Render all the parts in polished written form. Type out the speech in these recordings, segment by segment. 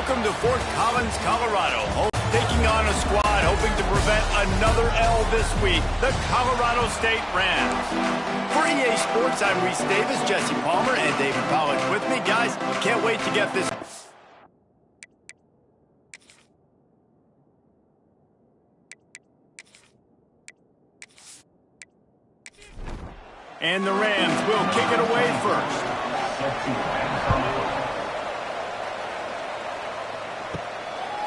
Welcome to Fort Collins, Colorado. Taking on a squad hoping to prevent another L this week, the Colorado State Rams. For EA Sports, I'm Reese Davis, Jesse Palmer, and David Pollack with me. Guys, can't wait to get this. And the Rams will kick it away first.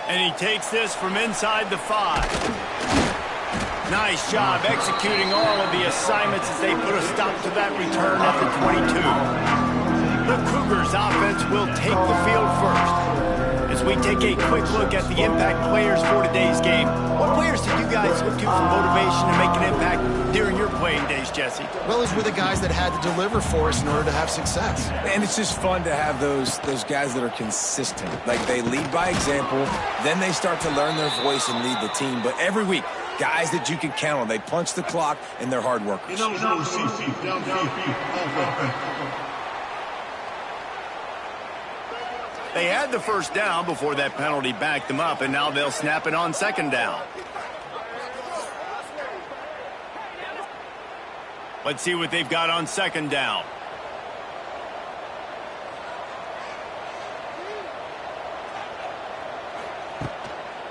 And he takes this from inside the 5. Nice job executing all of the assignments as they put a stop to that return at the 22. The Cougars offense will take the field first. As we take a quick look at the impact players for today's game, what players did you guys look to for motivation to make an impact during your playing days, Jesse? Well, those were the guys that had to deliver for us in order to have success. And it's just fun to have those guys that are consistent. Like, they lead by example, then they start to learn their voice and lead the team. But every week, guys that you can count on, they punch the clock and they're hard workers. They had the first down before that penalty backed them up, and now they'll snap it on second down. Let's see what they've got on second down.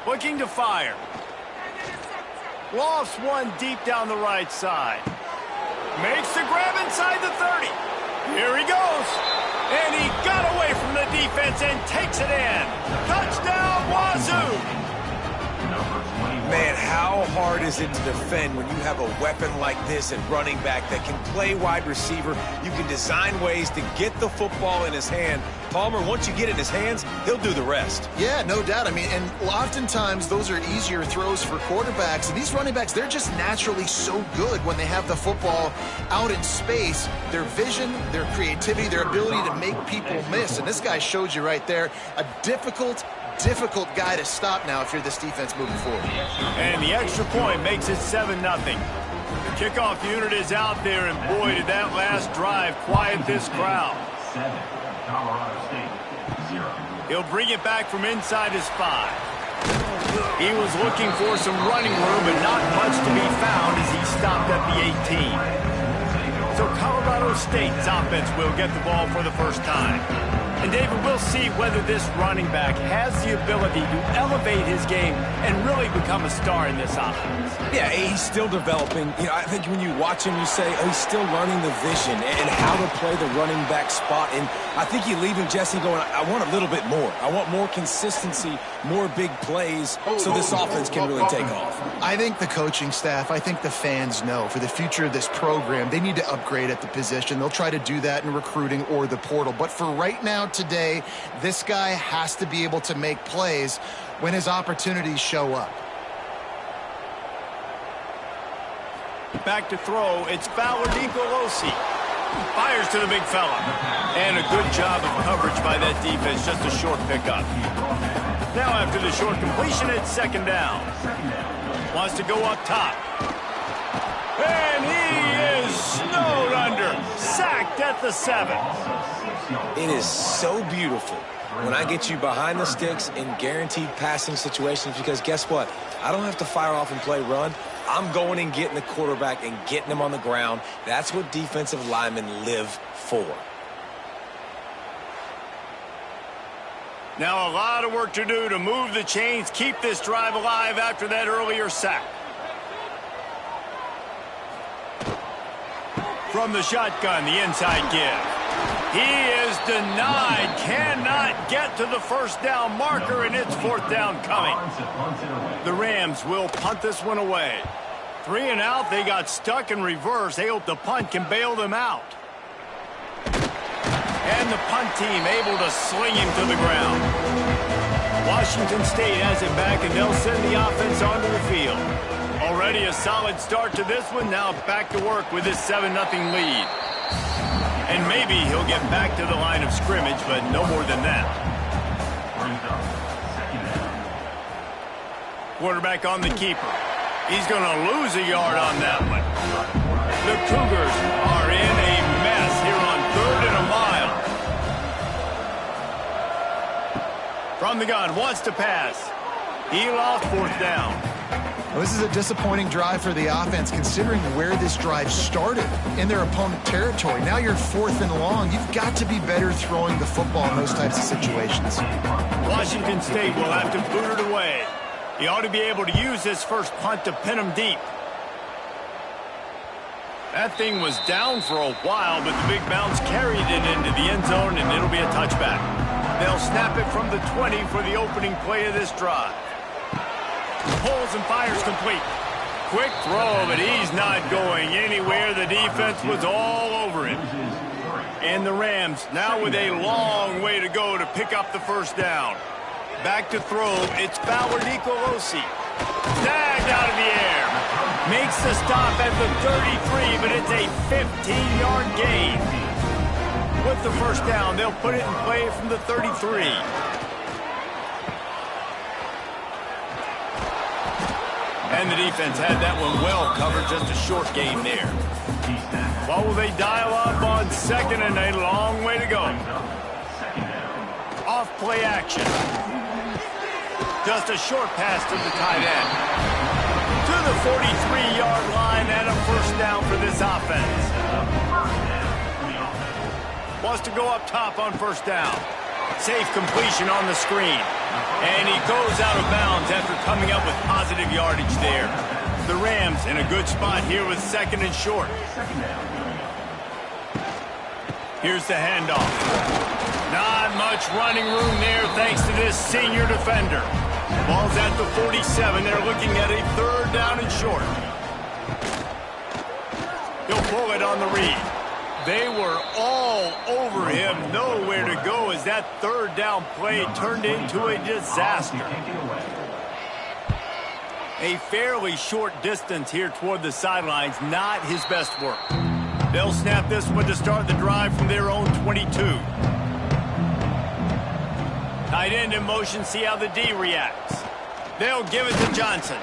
Looking to fire. Lofts one deep down the right side. Makes the grab inside the 30. Here he goes. And he got away from the defense and takes it in. Touchdown, Wazoo! Man, how hard is it to defend when you have a weapon like this at running back that can play wide receiver? You can design ways to get the football in his hand. Palmer, once you get it in his hands, he'll do the rest. Yeah, no doubt. I mean, and oftentimes those are easier throws for quarterbacks. And these running backs, they're just naturally so good when they have the football out in space. Their vision, their creativity, their ability to make people miss. And this guy showed you right there a difficult guy to stop now if you're this defense moving forward. And the extra point makes it 7-0. The kickoff unit is out there, and boy, did that last drive quiet this crowd. 7, Colorado State, 0. He'll bring it back from inside his 5. He was looking for some running room, but not much to be found as he stopped at the 18. So Colorado State's offense will get the ball for the first time. And David, we'll see whether this running back has the ability to elevate his game and really become a star in this offense. Yeah, he's still developing. You know, I think when you watch him, you say, oh, he's still learning the vision and how to play the running back spot. And I think you leave him, Jesse, going, I want a little bit more. I want more consistency, more big plays, so this offense can really take off. I think the coaching staff, I think the fans know for the future of this program, they need to upgrade at the position. They'll try to do that in recruiting or the portal. But for right now, today, this guy has to be able to make plays when his opportunities show up. Back to throw, it's Fowler Nicolosi. Fires to the big fella. And a good job of coverage by that defense, just a short pickup. Now after the short completion, it's second down. Wants to go up top. And he is snowed under. Sacked at the 7. It is so beautiful when I get you behind the sticks in guaranteed passing situations, because guess what? I don't have to fire off and play run. I'm going and getting the quarterback and getting him on the ground. That's what defensive linemen live for. Now a lot of work to do to move the chains, keep this drive alive after that earlier sack. From the shotgun, the inside give. He is denied, cannot get to the first down marker, and it's fourth down coming. The Rams will punt this one away. 3 and out, they got stuck in reverse. They hope the punt can bail them out. And the punt team able to sling him to the ground. Washington State has it back, and they'll send the offense onto the field. Already a solid start to this one. Now back to work with this 7-0 lead. And maybe he'll get back to the line of scrimmage, but no more than that. Quarterback on the keeper. He's going to lose a yard on that one. The Cougars are in a mess here on 3rd and a mile. From the gun, wants to pass. He lost fourth down. Well, this is a disappointing drive for the offense, considering where this drive started, in their opponent territory. Now you're 4th and long. You've got to be better throwing the football in those types of situations. Washington State will have to boot it away. He ought to be able to use his first punt to pin him deep. That thing was down for a while, but the big bounce carried it into the end zone, and it'll be a touchback. They'll snap it from the 20 for the opening play of this drive. Pulls and fires complete. Quick throw, but he's not going anywhere. The defense was all over him. And the Rams now with a long way to go to pick up the first down. Back to throw, it's Bauer Nicolosi. Snagged out of the air. Makes the stop at the 33, but it's a 15-yard gain. With the first down, they'll put it in play from the 33. And the defense had that one well covered, just a short gain there. What will they dial up on second and a long way to go? Off play action. Just a short pass to the tight end. To the 43-yard line and a first down for this offense. Wants to go up top on first down. Safe completion on the screen. And he goes out of bounds after coming up with positive yardage there. The Rams in a good spot here with second and short. Here's the handoff. Not much running room there thanks to this senior defender. Ball's at the 47. They're looking at a third down and short. He'll pull it on the read. They were all over him, nowhere to go as that third down play turned into a disaster. A fairly short distance here toward the sidelines, not his best work. They'll snap this one to start the drive from their own 22. Tight end in motion, see how the D reacts. They'll give it to Johnson.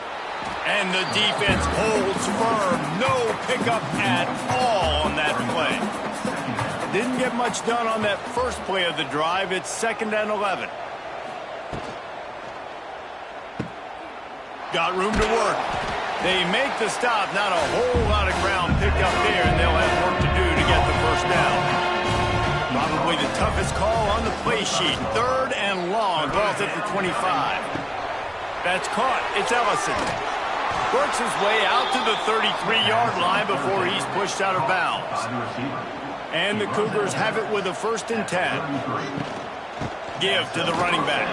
And the defense holds firm. No pickup at all on that play. Didn't get much done on that first play of the drive. It's 2nd and 11. Got room to work. They make the stop. Not a whole lot of ground picked up there, and they'll have work to do to get the first down. Probably the toughest call on the play sheet. 3rd and long. Ball's at the 25. That's caught. It's Ellison. Works his way out to the 33-yard line before he's pushed out of bounds. And the Cougars have it with a 1st and 10. Give to the running back.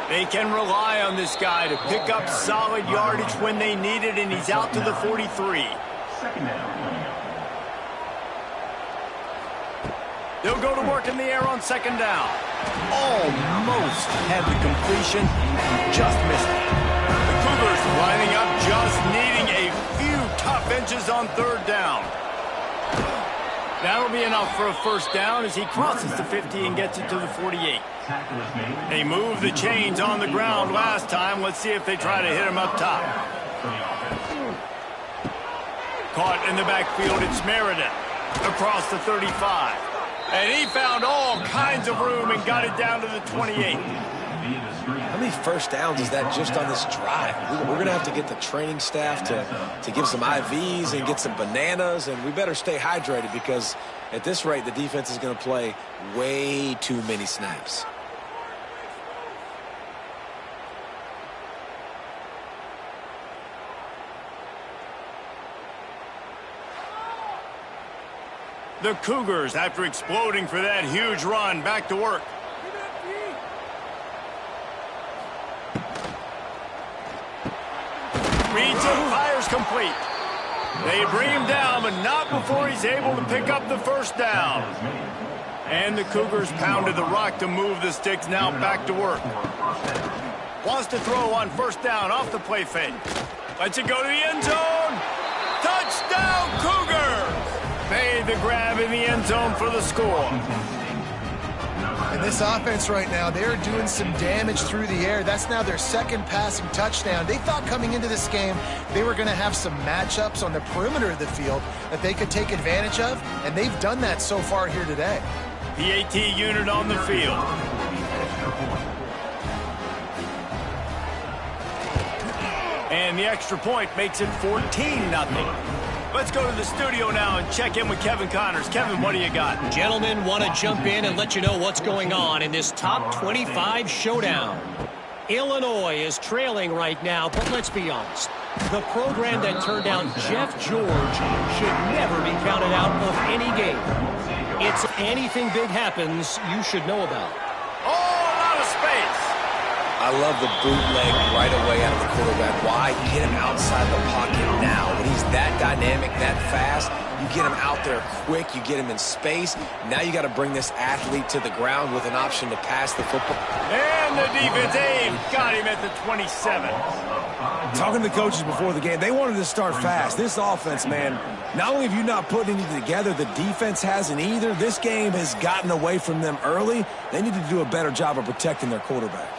They can rely on this guy to pick up solid yardage when they need it, and he's out to the 43. They'll go to work in the air on 2nd down. Almost had the completion, just missed it. The Cougars lining up, just needing a few tough inches on 3rd down. That'll be enough for a first down as he crosses the 50 and gets it to the 48. They moved the chains on the ground last time. Let's see if they try to hit him up top. Caught in the backfield, it's Meredith across the 35. And he found all kinds of room and got it down to the 28. How many first downs is that just on this drive? We're going to have to get the training staff to give some IVs and get some bananas, and we better stay hydrated because at this rate, the defense is going to play way too many snaps. The Cougars, after exploding for that huge run, back to work. Reads and fires complete. They bring him down, but not before he's able to pick up the first down. And the Cougars pounded the rock to move the sticks, now back to work. Wants to throw on first down off the play fake. Lets it go to the end zone. Touchdown, Cougars! Made the grab in the end zone for the score. And this offense right now, they're doing some damage through the air. That's now their 2nd passing touchdown. They thought coming into this game they were going to have some matchups on the perimeter of the field that they could take advantage of, and they've done that so far here today. The AT unit on the field. And the extra point makes it 14-0. Let's go to the studio now and check in with Kevin Connors. Kevin, what do you got? Gentlemen, want to jump in and let you know what's going on in this top 25 showdown. Illinois is trailing right now, but let's be honest. The program that turned out Jeff George should never be counted out of any game. It's anything big happens you should know about. Oh, out of space. I love the bootleg right away out of the quarterback. Why? Get him outside the pocket now. When he's that dynamic, that fast, you get him out there quick, you get him in space. Now you got to bring this athlete to the ground with an option to pass the football. And the defense aim got him at the 27. Talking to the coaches before the game, they wanted to start fast. This offense, man, not only have you not put anything together, the defense hasn't either. This game has gotten away from them early. They need to do a better job of protecting their quarterback.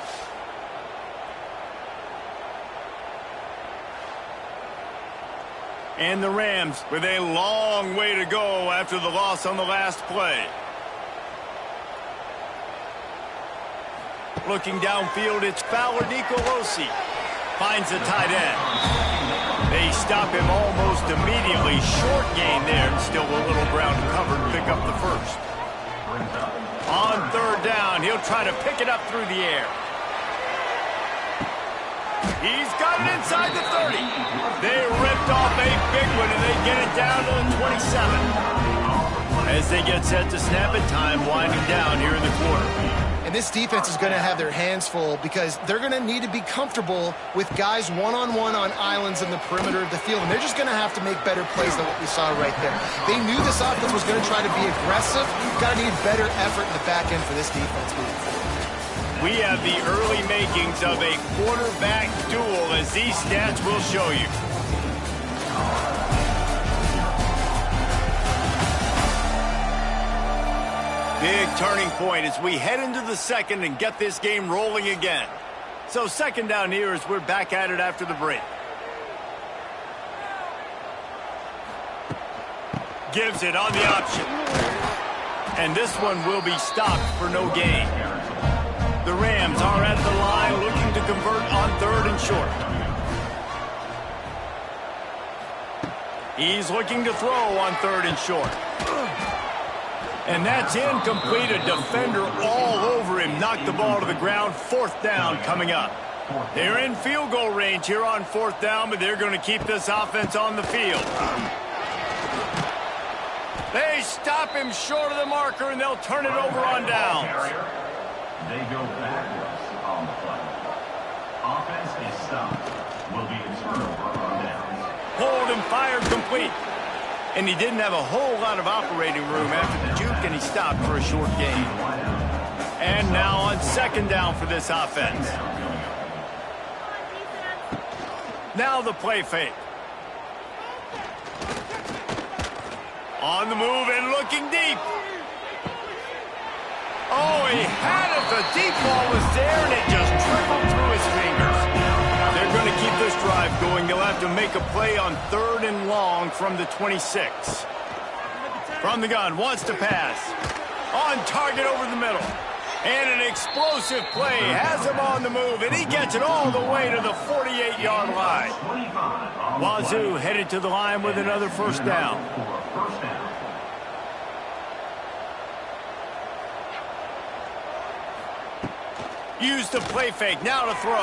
And the Rams with a long way to go after the loss on the last play. Looking downfield, it's Fowler Nicolosi. Finds the tight end. They stop him almost immediately. Short gain there, and still a little ground covered to pick up the first. On third down, he'll try to pick it up through the air. He's got it inside the 30. They ripped off a big one, and they get it down to the 27. As they get set to snap it, time winding down here in the quarter. And this defense is going to have their hands full because they're going to need to be comfortable with guys one-on-one on islands in the perimeter of the field. And they're just going to have to make better plays than what we saw right there. They knew this offense was going to try to be aggressive. Got to need better effort in the back end for this defense moving forward. We have the early makings of a quarterback duel, as these stats will show you. Big turning point as we head into the second and get this game rolling again. So second down here as we're back at it after the break. Gives it on the option. And this one will be stopped for no gain. The Rams are at the line looking to convert on third and short. He's looking to throw on third and short. And that's incomplete. A defender all over him. Knocked the ball to the ground. Fourth down coming up. They're in field goal range here on fourth down, but they're going to keep this offense on the field. They stop him short of the marker, and they'll turn it over on downs. They go backwards on the play. Offense is stopped. Will be a turnover on downs. Hold and fired complete. And he didn't have a whole lot of operating room after the juke, and he stopped for a short gain. And now on second down for this offense. Now the play fake. On the move and looking deep. Oh, he had it. The deep ball was there, and it just trickled through his fingers. They're going to keep this drive going. They'll have to make a play on third and long from the 26. From the gun, wants to pass. On target over the middle. And an explosive play has him on the move, and he gets it all the way to the 48-yard line. Wazoo headed to the line with another first down. Use the play fake, now to throw.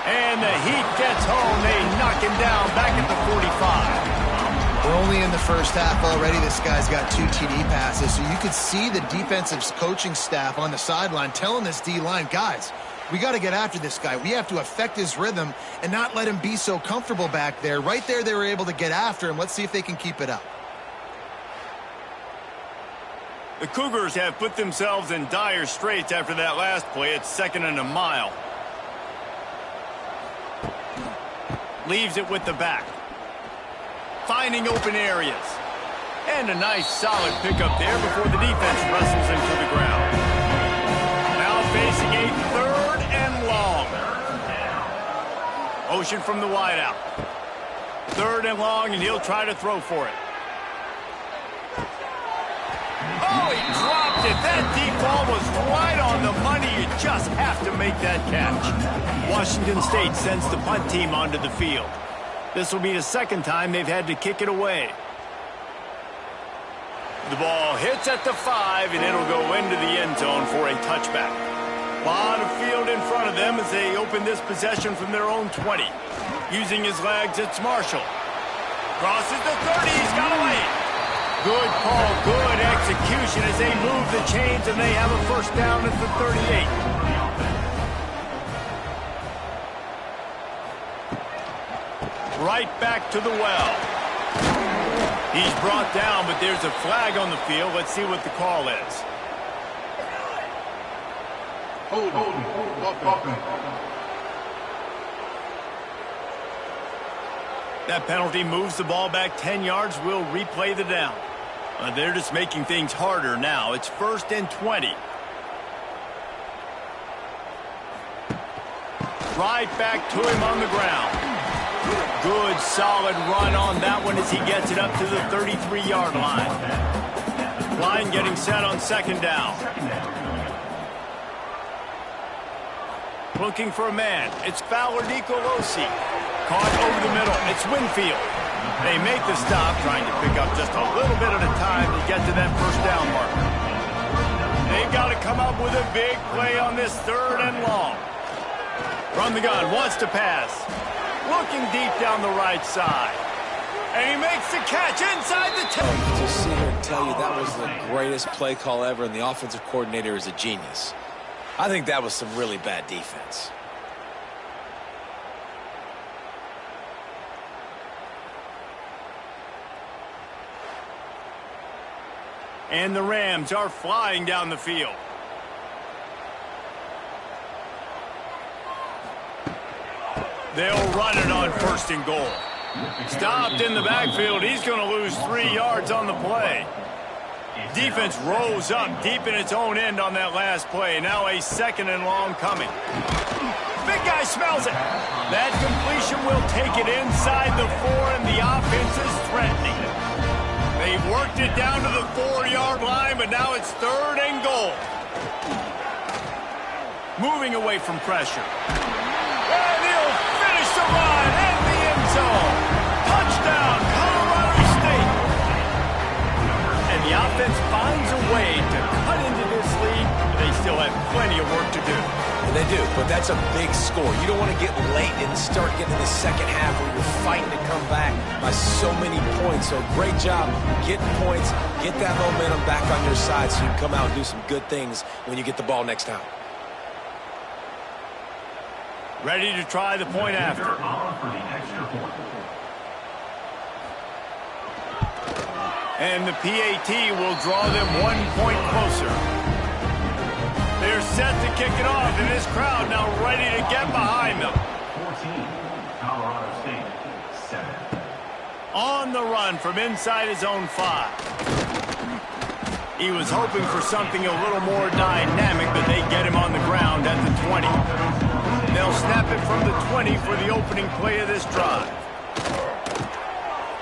And the heat gets home. They knock him down back at the 45. We're only in the first half already. This guy's got 2 TD passes. So you could see the defensive coaching staff on the sideline telling this D-line, guys, we got to get after this guy. We have to affect his rhythm and not let him be so comfortable back there. Right there, they were able to get after him. Let's see if they can keep it up. The Cougars have put themselves in dire straits after that last play. It's second and a mile. Leaves it with the back. Finding open areas. And a nice solid pickup there before the defense wrestles him to the ground. Now facing a third and long. Motion from the wideout. Third and long, and he'll try to throw for it. Oh, he dropped dropped it. That deep ball was right on the money. You just have to make that catch. Washington State sends the punt team onto the field. This will be the second time they've had to kick it away. The ball hits at the 5, and it'll go into the end zone for a touchback. A lot of field in front of them as they open this possession from their own 20. Using his legs, it's Marshall. Crosses the 30, he's got a lane. Good call, good execution as they move the chains, and they have a first down at the 38. Right back to the well. He's brought down, but there's a flag on the field. Let's see what the call is. That penalty moves the ball back 10 yards. We'll replay the down. They're just making things harder now. It's 1st and 20. Right back to him on the ground. Good, solid run on that one as he gets it up to the 33-yard line. Line getting set on 2nd down. Looking for a man. It's Fowler Nicolosi. Caught over the middle. It's Winfield. They make the stop, trying to pick up just a little bit at a time to get to that first down marker. They've got to come up with a big play on this 3rd and long. From the gun, wants to pass. Looking deep down the right side. And he makes the catch inside the 10. Just sit here and tell you that was the greatest play call ever, and the offensive coordinator is a genius. I think that was some really bad defense. And the Rams are flying down the field. They'll run it on 1st and goal. Stopped in the backfield. He's going to lose 3 yards on the play. Defense rose up deep in its own end on that last play. Now a 2nd and long coming. Big guy smells it. That completion will take it inside the 4, and the offense is threatening. They've worked it down to the 4-yard line, but now it's 3rd and goal. Moving away from pressure. And he'll finish the run in the end zone. Touchdown, Colorado State. And the offense finds a way to cut into this lead. They still have plenty of work to do. And they do, but that's a big score. You don't want to get late and start getting in the second half where you're fighting to come back by so many points. So great job getting points, get that momentum back on your side so you can come out and do some good things when you get the ball next time. Ready to try the point after. And the PAT will draw them 1 point closer. They're set to kick it off, and this crowd now ready to get behind them. 14, Colorado State, 7. On the run from inside his own 5. He was hoping for something a little more dynamic, but they get him on the ground at the 20. They'll snap it from the 20 for the opening play of this drive.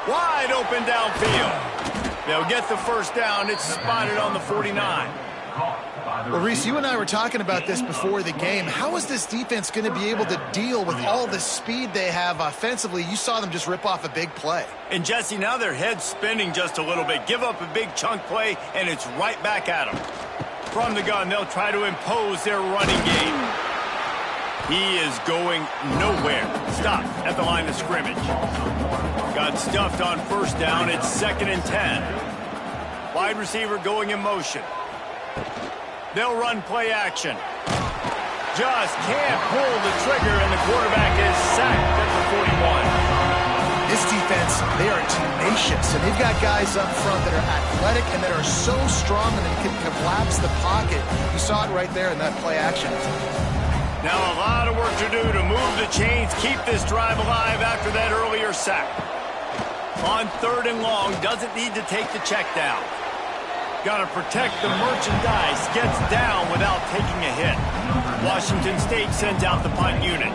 Wide open downfield. They'll get the first down. It's spotted on the 49. Well, Reese, you and I were talking about this before the game. How is this defense going to be able to deal with all the speed they have offensively? You saw them just rip off a big play. And, Jesse, now their head's spinning just a little bit. Give up a big chunk play, and it's right back at them. From the gun, they'll try to impose their running game. He is going nowhere. Stop at the line of scrimmage. Got stuffed on first down. It's 2nd and 10. Wide receiver going in motion. They'll run play action. Just can't pull the trigger, and the quarterback is sacked at the 41. This defense, they are tenacious, and they've got guys up front that are athletic and that are so strong and they can collapse the pocket. You saw it right there in that play action. Now a lot of work to do to move the chains, keep this drive alive after that earlier sack. On 3rd and long, doesn't need to take the check down. Got to protect the merchandise, gets down without taking a hit. Washington State sends out the punt unit.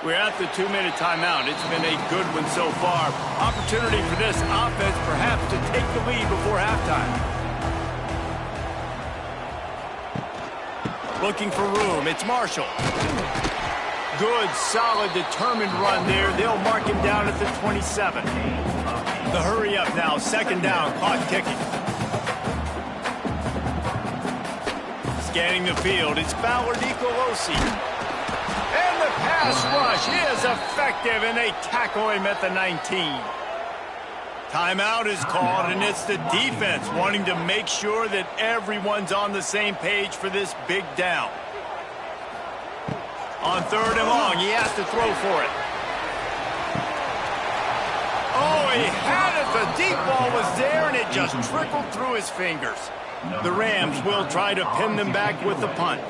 We're at the 2-minute timeout. It's been a good one so far. Opportunity for this offense perhaps to take the lead before halftime. Looking for room. It's Marshall. Good, solid, determined run there. They'll mark him down at the 27. The hurry up now. Second down. Clock ticking. Scanning the field. It's Fowler Nicolosi. And the pass rush is effective, and they tackle him at the 19. Timeout is called, and it's the defense wanting to make sure that everyone's on the same page for this big down. On 3rd and long, he has to throw for it. Oh, he had it. The deep ball was there, and it just trickled through his fingers. The Rams will try to pin them back with the punt.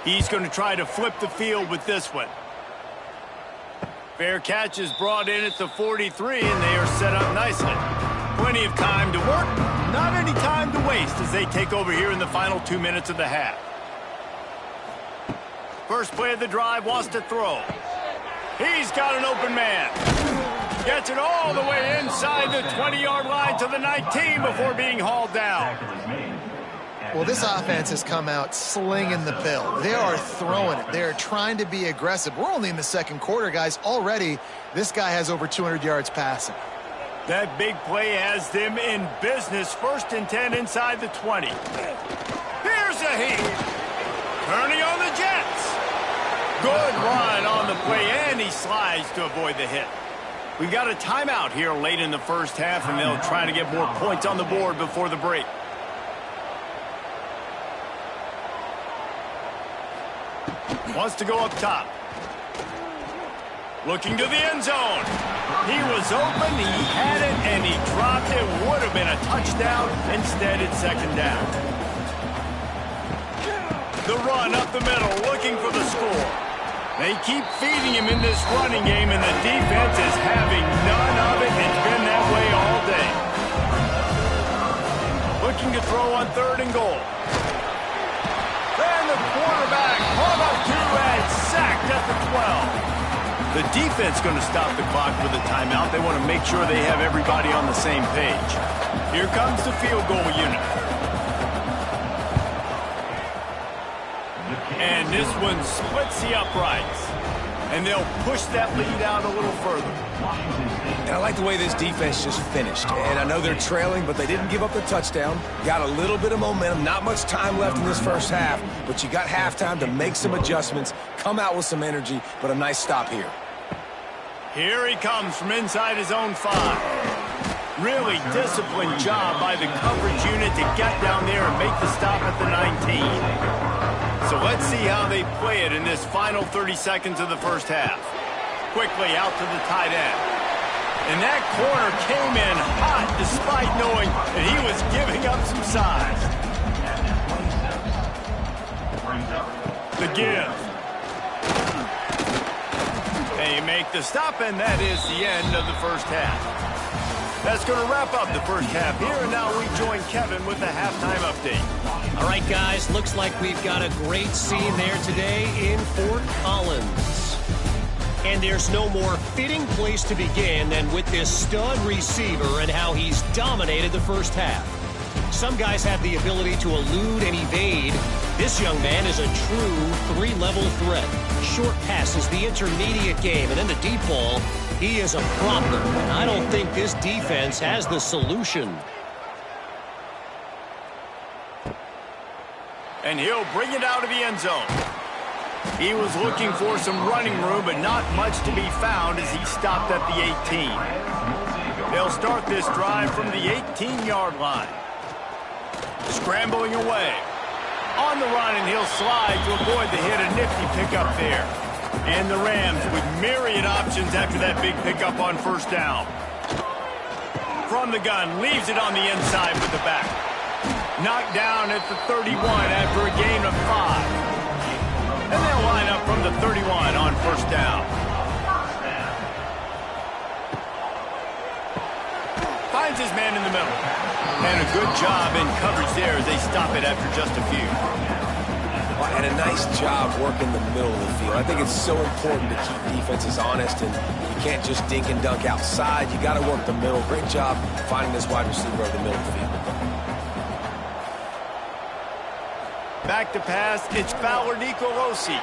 He's going to try to flip the field with this one. Fair catch is brought in at the 43, and they are set up nicely. Plenty of time to work, not any time to waste as they take over here in the final 2 minutes of the half. First play of the drive, wants to throw. He's got an open man. Gets it all the way inside the 20-yard line to the 19 before being hauled down. Well, this offense has come out slinging the pill. They are throwing it. They are trying to be aggressive. We're only in the second quarter, guys. Already, this guy has over 200 yards passing. That big play has them in business. 1st and 10 inside the 20. Here's a heat. Turning on the Jets. Good run on the play, and he slides to avoid the hit. We've got a timeout here late in the first half, and they'll try to get more points on the board before the break. Wants to go up top. Looking to the end zone. He was open, he had it, and he dropped it. Would have been a touchdown. Instead, it's 2nd down. The run up the middle, looking for the score. They keep feeding him in this running game, and the defense is having none of it. It's been that way all day. Looking to throw on 3rd and goal. And the quarterback hung up to and sacked at the 12. The defense going to stop the clock with a timeout. They want to make sure they have everybody on the same page. Here comes the field goal unit. And this one splits the uprights. And they'll push that lead out a little further. And I like the way this defense just finished. And I know they're trailing, but they didn't give up the touchdown. Got a little bit of momentum. Not much time left in this first half, but you got halftime to make some adjustments, come out with some energy, but a nice stop here. Here he comes from inside his own 5. Really disciplined job by the coverage unit to get down there and make the stop at the 19. So let's see how they play it in this final 30 seconds of the first half. Quickly out to the tight end. And that corner came in hot despite knowing that he was giving up some size. The give. They make the stop, and that is the end of the first half. That's going to wrap up the first half here, and now we join Kevin with the halftime update. All right, guys, looks like we've got a great scene there today in Fort Collins. And there's no more fitting place to begin than with this stud receiver and how he's dominated the first half. Some guys have the ability to elude and evade. This young man is a true 3-level threat. Short passes, the intermediate game, and then the deep ball. He is a problem, and I don't think this defense has the solution. And he'll bring it out of the end zone. He was looking for some running room, but not much to be found as he stopped at the 18. They'll start this drive from the 18-yard line. Scrambling away. On the run, and he'll slide to avoid the hit. A nifty pickup there. And the Rams with myriad options after that big pickup on first down. From the gun, leaves it on the inside with the back. Knocked down at the 31 after a gain of 5. And they'll line up from the 31 on first down. Finds his man in the middle. And a good job in coverage there as they stop it after just a few. Well, and a nice job working the middle of the field. I think it's so important to keep defenses honest, and you can't just dink and dunk outside. You got to work the middle. Great job finding this wide receiver over the middle of the field. Back to pass, it's Fowler Nicolosi.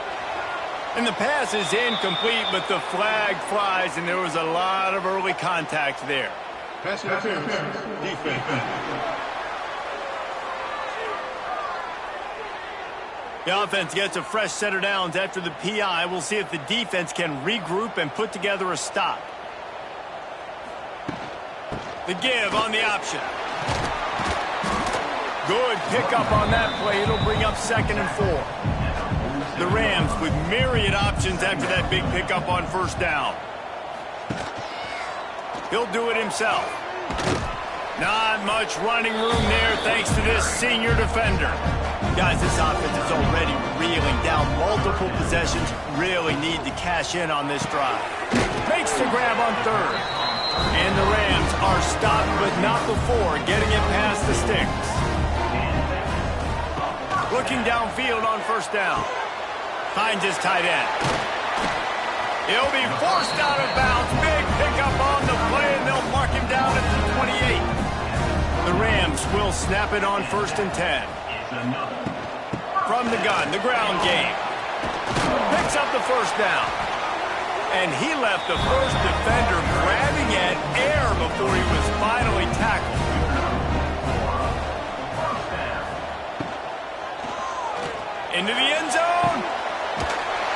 And the pass is incomplete, but the flag flies, and there was a lot of early contact there. Pass interference. Defense. The offense gets a fresh set of downs after the PI. We'll see if the defense can regroup and put together a stop. The give on the option. Good pickup on that play. It'll bring up 2nd and 4. The Rams with myriad options after that big pickup on first down. He'll do it himself. Not much running room there thanks to this senior defender. Guys, this offense is already reeling down multiple possessions. Really need to cash in on this drive. Makes the grab on 3rd. And the Rams are stopped, but not before getting it past the sticks. Looking downfield on first down. Finds his tight end. He'll be forced out of bounds. Big pickup on the play, and they'll mark him down at the 28. The Rams will snap it on 1st and 10. From the gun, the ground game. Picks up the first down. And he left the first defender grabbing at air before he was finally tackled. Into the end zone.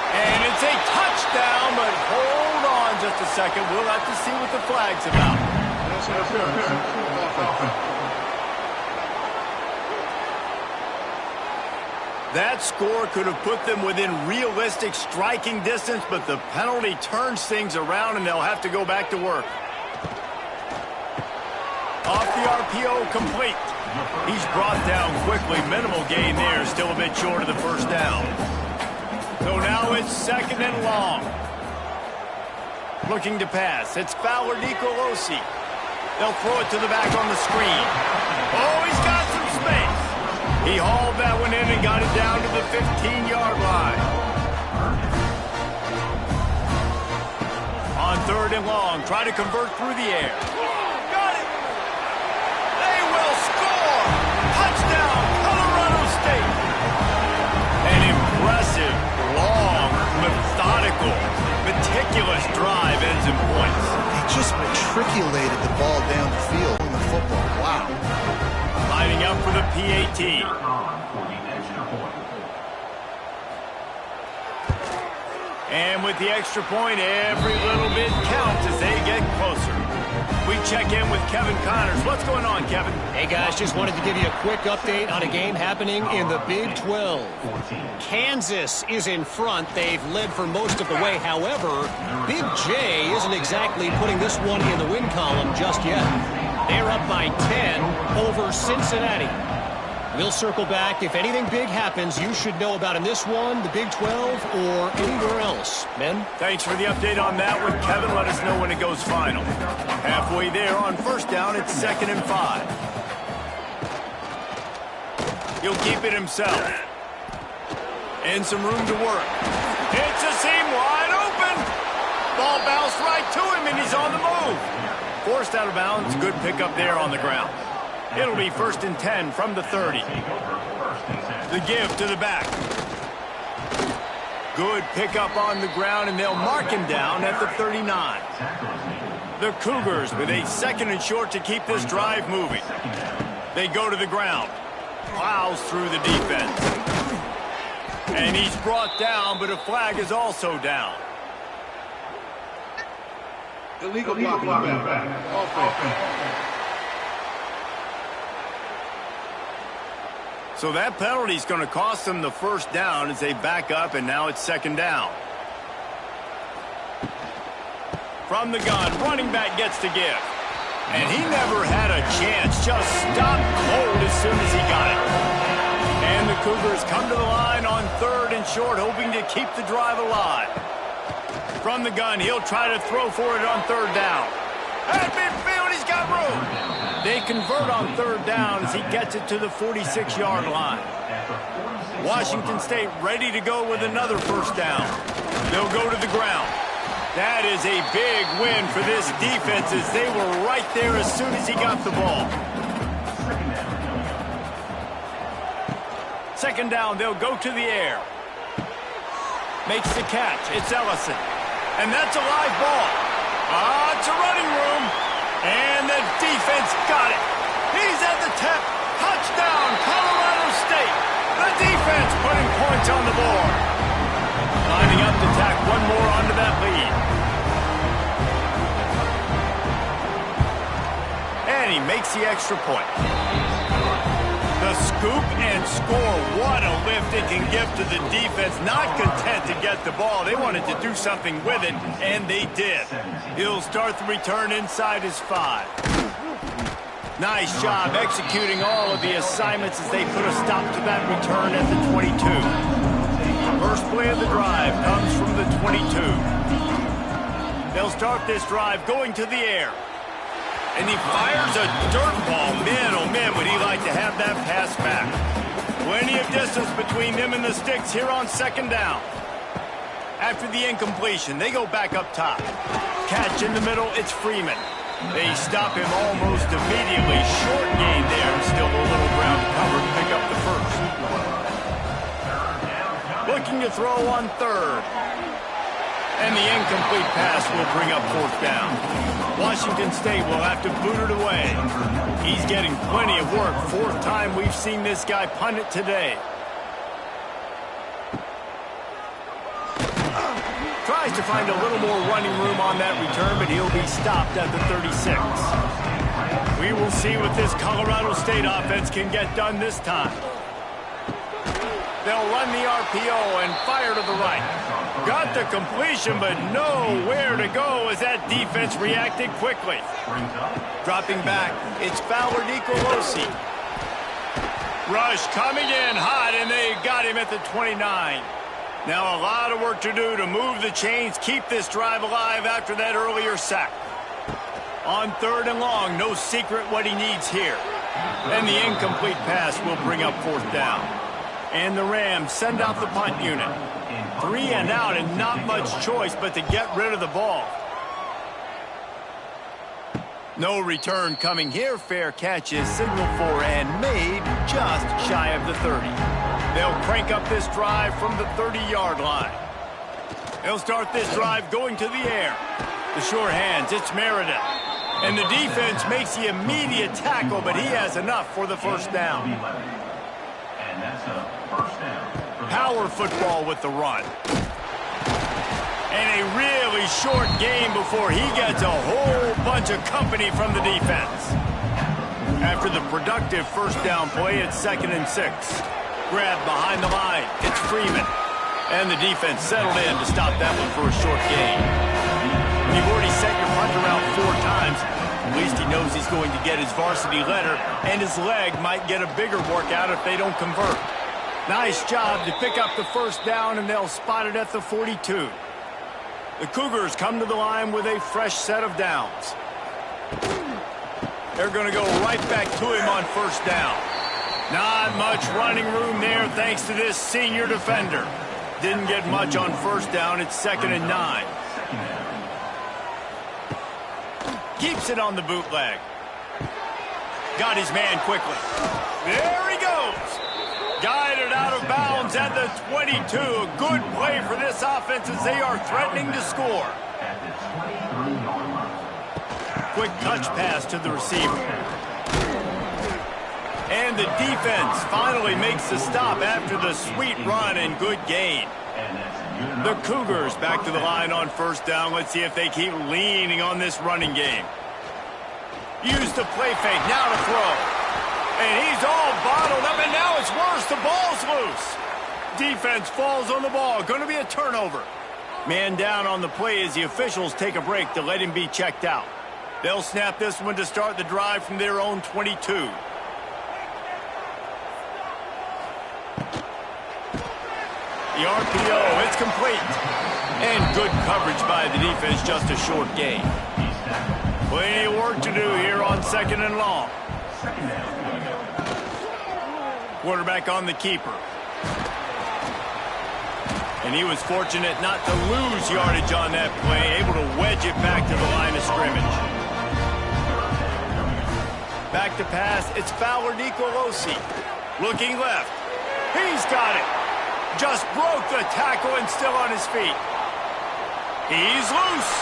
And it's a touchdown, but hold on just a second. We'll have to see what the flag's about. That score could have put them within realistic striking distance, but the penalty turns things around, and they'll have to go back to work. Off the RPO, complete. He's brought down quickly. Minimal gain there, still a bit short of the first down. So now it's 2nd and long. Looking to pass. It's Fowler Nicolosi. They'll throw it to the back on the screen. Oh, he's got some space. He hauled that one in and got it down to the 15-yard line. On 3rd and long, try to convert through the air. Got it! They will score! Touchdown, Colorado State! An impressive, long, methodical, meticulous drive ends in points. He just matriculated the ball down the field in the football. Wow. Lining up for the PAT. And with the extra point, every little bit counts as they get closer. We check in with Kevin Connors. What's going on, Kevin? Hey, guys, just wanted to give you a quick update on a game happening in the Big 12. Kansas is in front. They've led for most of the way. However, Big J isn't exactly putting this one in the win column just yet. They're up by 10 over Cincinnati. We'll circle back. If anything big happens, you should know about in this one, the Big 12, or anywhere else. Men? Thanks for the update on that one, Kevin. Let us know when it goes final. Halfway there on first down, it's 2nd and 5. He'll keep it himself. And some room to work. It's a seam wide open. Ball bounced right to him, and he's on the move. Forced out of bounds. Good pickup there on the ground. It'll be 1st and 10 from the 30. The give to the back. Good pickup on the ground, and they'll mark him down at the 39. The Cougars with a 2nd and short to keep this drive moving. They go to the ground. Plows through the defense. And he's brought down, but a flag is also down. Illegal blocking back. Offense. So that penalty is going to cost them the first down as they back up, and now it's 2nd down. From the gun, running back gets to give. And he never had a chance, just stopped cold as soon as he got it. And the Cougars come to the line on 3rd and short, hoping to keep the drive alive. From the gun, he'll try to throw for it on 3rd down. At midfield, he's got room. They convert on third down as he gets it to the 46-yard line. Washington State ready to go with another first down. They'll go to the ground. That is a big win for this defense as they were right there as soon as he got the ball. Second down, they'll go to the air. Makes the catch. It's Ellison. And that's a live ball. It's a running room. And the defense got it. He's at the tip. Touchdown, Colorado State. The defense putting points on the board. Lining up to tack one more onto that lead. And he makes the extra point. The scoop and score. What a lift it can give to the defense. Not content to get the ball. They wanted to do something with it, and they did. He'll start the return inside his 5. Nice job executing all of the assignments as they put a stop to that return at the 22. First play of the drive comes from the 22. They'll start this drive going to the air. And he fires a dirt ball. Man, oh man, would he like to have that pass back. Plenty of distance between them and the sticks here on second down. After the incompletion, they go back up top. Catch in the middle, it's Freeman. They stop him almost immediately. Short gain there, and still a little ground cover to pick up the first. Looking to throw on third. And the incomplete pass will bring up fourth down. Washington State will have to boot it away. He's getting plenty of work. Fourth time we've seen this guy punt it today. Tries to find a little more running room on that return, but he'll be stopped at the 36. We will see what this Colorado State offense can get done this time. They'll run the RPO and fire to the right. Got the completion, but nowhere to go as that defense reacted quickly. Dropping back, it's Fowler Nicolosi. Rush coming in hot, and they got him at the 29. Now a lot of work to do to move the chains, keep this drive alive after that earlier sack. On third and long, no secret what he needs here. And the incomplete pass will bring up fourth down. And the Rams send out the punt unit. 3 and out, and not much choice but to get rid of the ball. No return coming here. Fair catch is signaled for and made just shy of the 30. They'll crank up this drive from the 30-yard line. They'll start this drive going to the air. The sure hands, it's Meredith. And the defense makes the immediate tackle, but he has enough for the first down. And that's a first down. Power football with the run. And a really short game before he gets a whole bunch of company from the defense. After the productive first down play, it's 2nd and 6. Grab behind the line. It's Freeman. And the defense settled in to stop that one for a short gain. You've already sent your punter out 4 times. At least he knows he's going to get his varsity letter, and his leg might get a bigger workout if they don't convert. Nice job to pick up the first down, and they'll spot it at the 42. The Cougars come to the line with a fresh set of downs. They're going to go right back to him on first down. Not much running room there thanks to this senior defender. Didn't get much on first down. It's 2nd and 9. Keeps it on the bootleg. Got his man quickly. There he goes. Guided out of bounds at the 22. A good play for this offense as they are threatening to score. Quick touch pass to the receiver. And the defense finally makes the stop after the sweet run and good gain. The Cougars back to the line on first down. Let's see if they keep leaning on this running game. Use the play fake, now to throw. And he's all bottled up, and now it's worse. The ball's loose. Defense falls on the ball. Going to be a turnover. Man down on the play as the officials take a break to let him be checked out. They'll snap this one to start the drive from their own 22. The RPO, it's complete. And good coverage by the defense, just a short gain. Plenty of work to do here on 2nd and long. Quarterback on the keeper. And he was fortunate not to lose yardage on that play, able to wedge it back to the line of scrimmage. Back to pass, it's Fowler Nicolosi. Looking left. He's got it. Just broke the tackle and still on his feet. He's loose.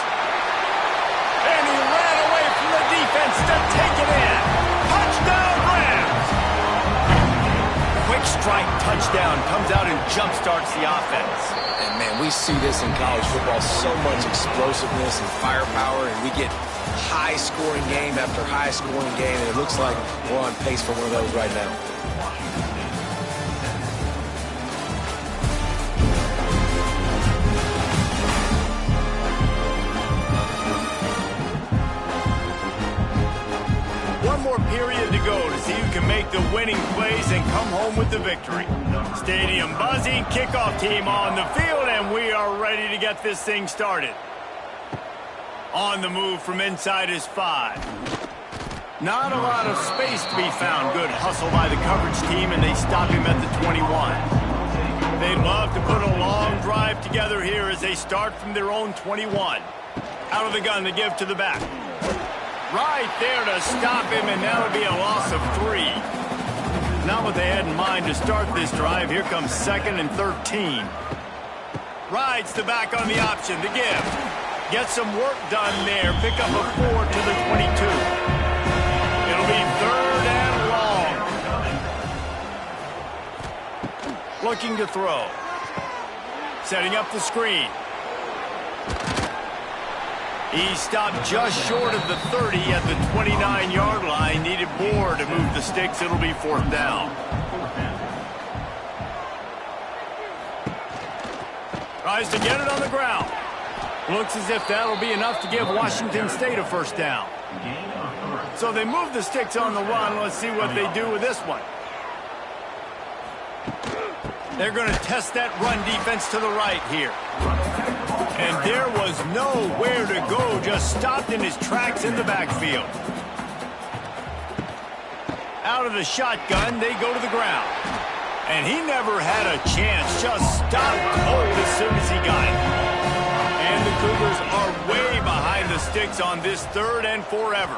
And he ran away from the defense to take it in. Touchdown, Rams! Quick strike touchdown comes out and jumpstarts the offense. And, man, we see this in college football, so much explosiveness and firepower, and we get high-scoring game after high-scoring game, and it looks like we're on pace for one of those right now. One more period to go to see who can make the winning plays and come home with the victory. Stadium buzzing, kickoff team on the field, and we are ready to get this thing started. On the move from inside his 5. Not a lot of space to be found. Good hustle by the coverage team, and they stop him at the 21. They'd love to put a long drive together here as they start from their own 21. Out of the gun to give to the back. Right there to stop him, and that would be a loss of 3. Not what they had in mind to start this drive. Here comes 2nd and 13. Rides the back on the option, the give. Get some work done there. Pick up a 4 to the 22. It'll be 3rd and long. Looking to throw. Setting up the screen. He stopped just short of the 30 at the 29-yard line. Needed more to move the sticks. It'll be 4th down. Tries to get it on the ground. Looks as if that'll be enough to give Washington State a 1st down. So they move the sticks on the run. Let's see what they do with this one. They're going to test that run defense to the right here. And there was nowhere to go, just stopped in his tracks in the backfield. Out of the shotgun, they go to the ground. And he never had a chance, just stopped cold as soon as he got it. And the Cougars are way behind the sticks on this 3rd and forever.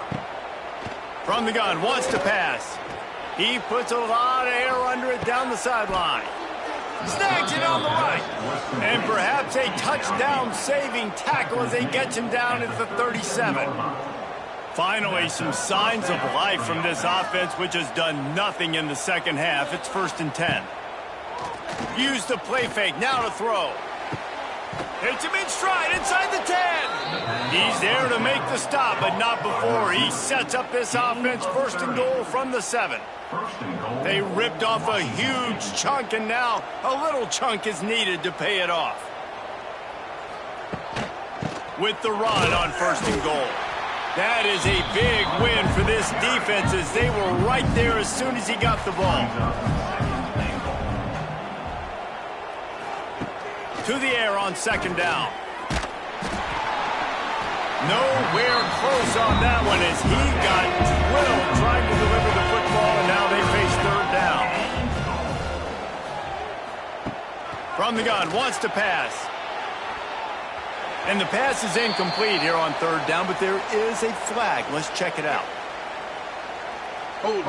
From the gun, wants to pass. He puts a lot of air under it down the sideline. Snags it on the right. And perhaps a touchdown-saving tackle as they get him down at the 37. Finally, some signs of life from this offense, which has done nothing in the 2nd half. It's 1st and 10. Use the play fake. Now to throw. Hits him in stride inside the 10. He's there to make the stop, but not before. He sets up this offense 1st and goal from the 7. They ripped off a huge chunk, and now a little chunk is needed to pay it off. With the run on 1st and goal. That is a big win for this defense as they were right there as soon as he got the ball. To the air on 2nd down. Nowhere close on that one as he got drilled trying to deliver the football, and now they face 3rd down. From the gun, wants to pass. And the pass is incomplete here on 3rd down, but there is a flag. Let's check it out. Hold.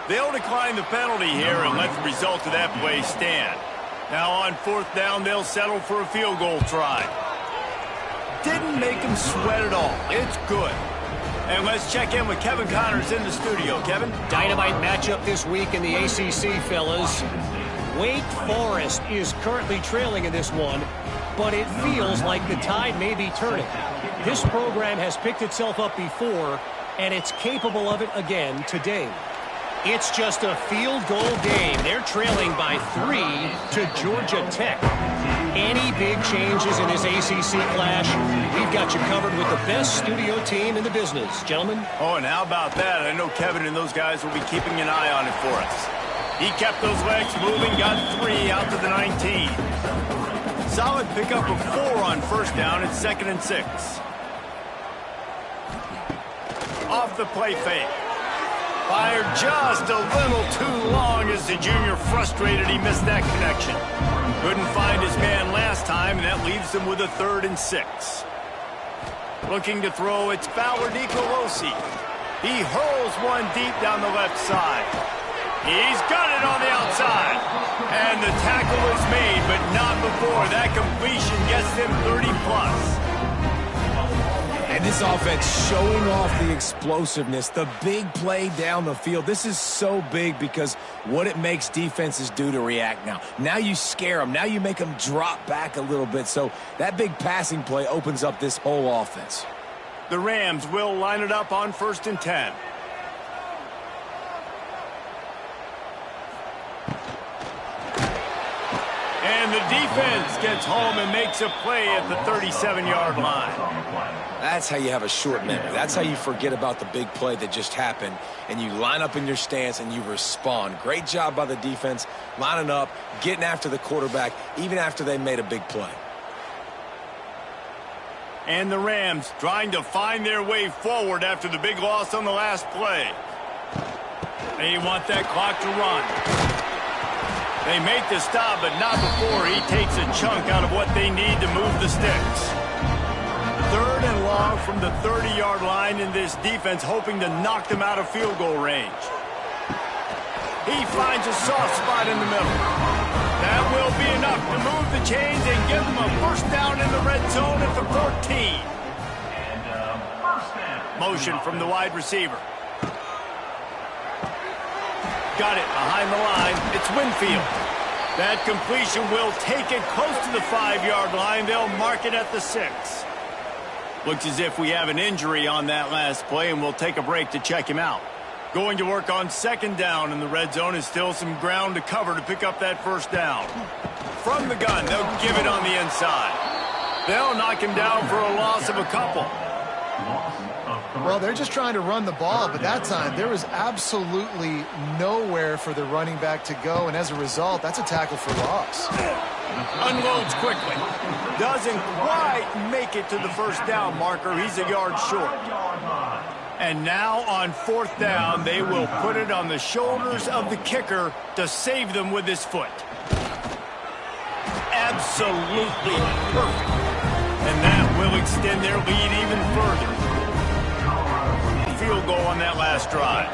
They'll decline the penalty here and let the result of that play stand. Now on 4th down, they'll settle for a field goal try. Didn't make him sweat at all. It's good. And let's check in with Kevin Connors in the studio. Kevin? Dynamite matchup this week in the ACC, fellas. Wake Forest is currently trailing in this one, but it feels like the tide may be turning. This program has picked itself up before, and it's capable of it again today. It's just a field goal game. They're trailing by 3 to Georgia Tech. Any big changes in this ACC clash, we've got you covered with the best studio team in the business. Gentlemen? Oh, and how about that? I know Kevin and those guys will be keeping an eye on it for us. He kept those legs moving, got 3 out to the 19. Solid pickup of 4 on first down and 2nd and 6. Off the play fake. Fired just a little too long as the junior frustrated he missed that connection. Couldn't find his man last time, and that leaves him with a 3rd and 6. Looking to throw, it's Fowler Nicolosi. He hurls one deep down the left side. He's got it on the outside. And the tackle is made, but not before. That completion gets them 30+. And this offense showing off the explosiveness, the big play down the field. This is so big because what it makes defenses do to react now. Now you scare them. Now you make them drop back a little bit. So that big passing play opens up this whole offense. The Rams will line it up on 1st and 10. And the defense gets home and makes a play at the 37-yard line. That's how you have a short memory. That's how you forget about the big play that just happened, and you line up in your stance and you respond. Great job by the defense, lining up, getting after the quarterback, even after they made a big play. And the Rams trying to find their way forward after the big loss on the last play. They want that clock to run. They make the stop, but not before he takes a chunk out of what they need to move the sticks. 3rd and long from the 30-yard line, in this defense hoping to knock them out of field goal range. He finds a soft spot in the middle. That will be enough to move the chains and give them a 1st down in the red zone at the 14. Motion from the wide receiver. Got it behind the line. It's Winfield. That completion will take it close to the 5-yard line. They'll mark it at the 6. Looks as if we have an injury on that last play, and we'll take a break to check him out. Going to work on 2nd down in the red zone is still some ground to cover to pick up that 1st down. From the gun, they'll give it on the inside. They'll knock him down for a loss of a couple. Well, they're just trying to run the ball, but that time there was absolutely nowhere for the running back to go, and as a result, that's a tackle for loss. Unloads quickly. Doesn't quite make it to the 1st down marker. He's a yard short. And now on 4th down, they will put it on the shoulders of the kicker to save them with his foot. Absolutely perfect. And that will extend their lead even further. Field goal on that last drive.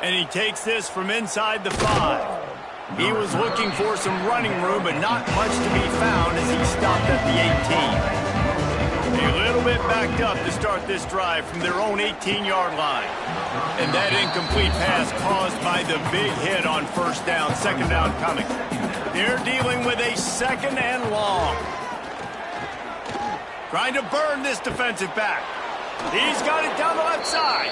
And he takes this from inside the 5. He was looking for some running room, but not much to be found as he stopped at the 18. A little bit backed up to start this drive from their own 18-yard line. And that incomplete pass caused by the big hit on 1st down, 2nd down coming. They're dealing with a 2nd and long. Trying to burn this defensive back. He's got it down the left side.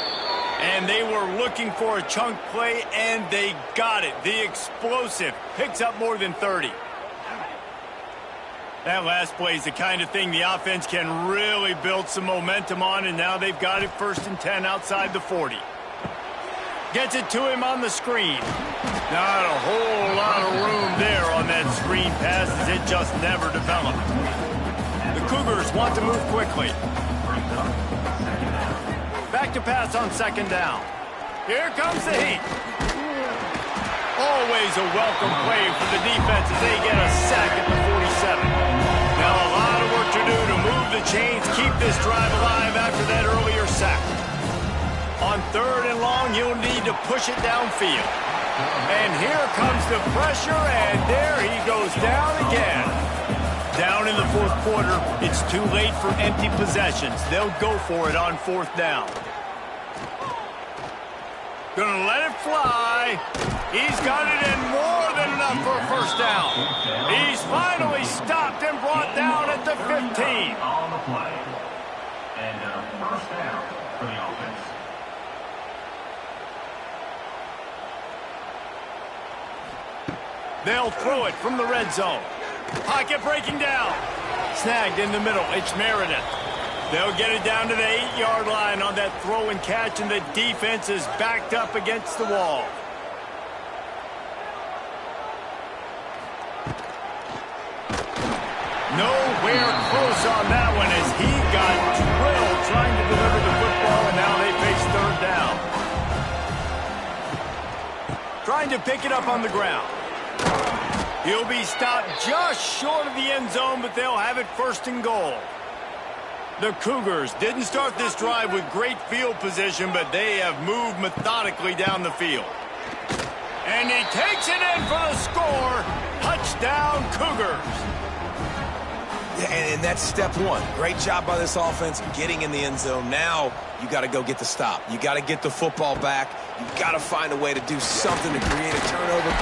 And they were looking for a chunk play, and they got it. The explosive picks up more than 30. That last play is the kind of thing the offense can really build some momentum on, and now they've got it 1st and 10 outside the 40. Gets it to him on the screen. Not a whole lot of room there on that screen pass as it just never developed. The Cougars want to move quickly. Back to pass on 2nd down. Here comes the heat. Always a welcome play for the defense as they get a sack at the 47. Now a lot of work to do to move the chains, keep this drive alive after that earlier sack. On 3rd and long, you'll need to push it downfield. And here comes the pressure, and there he goes down again. Down in the 4th quarter, it's too late for empty possessions. They'll go for it on 4th down. Gonna let it fly. He's got it in more than enough for a 1st down. He's finally stopped and brought down at the 15. On the play. And 1st down for the offense. They'll throw it from the red zone. Pocket breaking down. Snagged in the middle. It's Meredith. They'll get it down to the 8-yard line on that throw and catch, and the defense is backed up against the wall. Nowhere close on that one as he got drilled trying to deliver the football, and now they face third down. Trying to pick it up on the ground. He'll be stopped just short of the end zone, but they'll have it first and goal. The Cougars didn't start this drive with great field position, but they have moved methodically down the field. And he takes it in for the score. Touchdown, Cougars. Yeah, and that's step one. Great job by this offense getting in the end zone. Now you got to go get the stop. You got to get the football back. You've got to find a way to do something to create a turnover.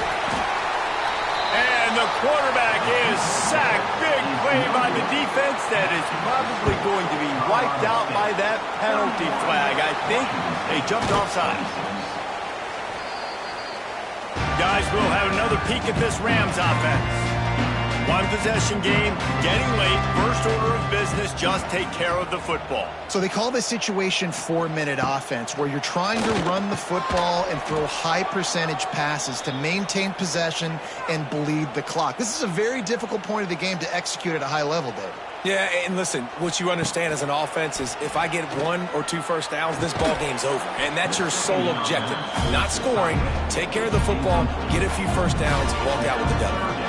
And the quarterback is sacked. Big play by the defense that is probably going to be wiped out by that penalty flag. I think they jumped offside. Guys, we'll have another peek at this Rams offense. One possession game, getting late, first order of business, just take care of the football. So they call this situation 4-minute offense, where you're trying to run the football and throw high percentage passes to maintain possession and bleed the clock. This is a very difficult point of the game to execute at a high level, David. Yeah, and listen, what you understand as an offense is if I get 1 or 2 first downs, this ball game's over. And that's your sole objective. Not scoring, take care of the football, get a few first downs, walk out with the W.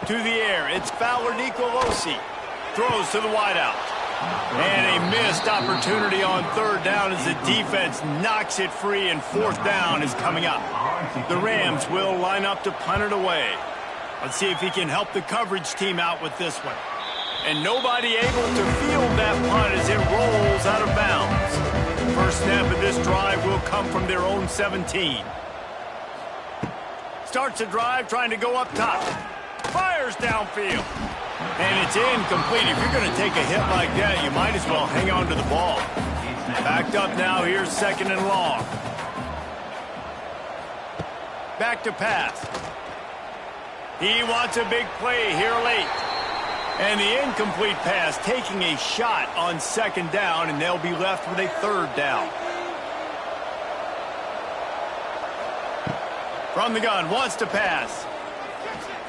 To the air, it's Fowler Nicolosi. Throws to the wideout. And a missed opportunity on third down as the defense knocks it free, and fourth down is coming up. The Rams will line up to punt it away. Let's see if he can help the coverage team out with this one. And nobody able to field that punt as it rolls out of bounds. First snap of this drive will come from their own 17. Starts a drive trying to go up top. Fires downfield. And it's incomplete. If you're going to take a hit like that, you might as well hang on to the ball. Backed up now. Here's second and long. Back to pass. He wants a big play here late. And the incomplete pass taking a shot on second down, and they'll be left with a third down. From the gun, wants to pass.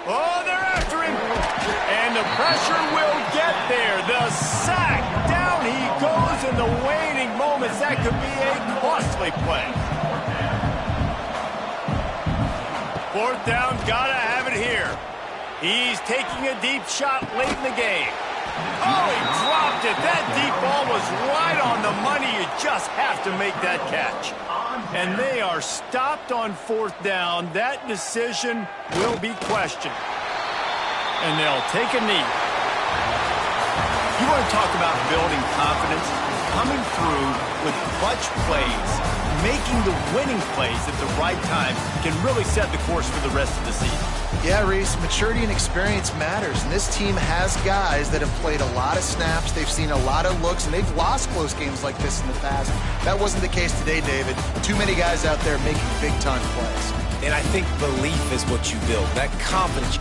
Oh, they're after him. And the pressure will get there. The sack. Down he goes in the waning moments. That could be a costly play. Fourth down, gotta have it here. He's taking a deep shot late in the game. Oh, he dropped it. That deep ball was right on the money. You just have to make that catch. And they are stopped on fourth down. That decision will be questioned. And they'll take a knee. You want to talk about building confidence? Coming through with clutch plays, making the winning plays at the right time can really set the course for the rest of the season. Yeah, Reese, maturity and experience matters, and this team has guys that have played a lot of snaps, they've seen a lot of looks, and they've lost close games like this in the past. That wasn't the case today, David. Too many guys out there making big-time plays. And I think belief is what you build, that confidence.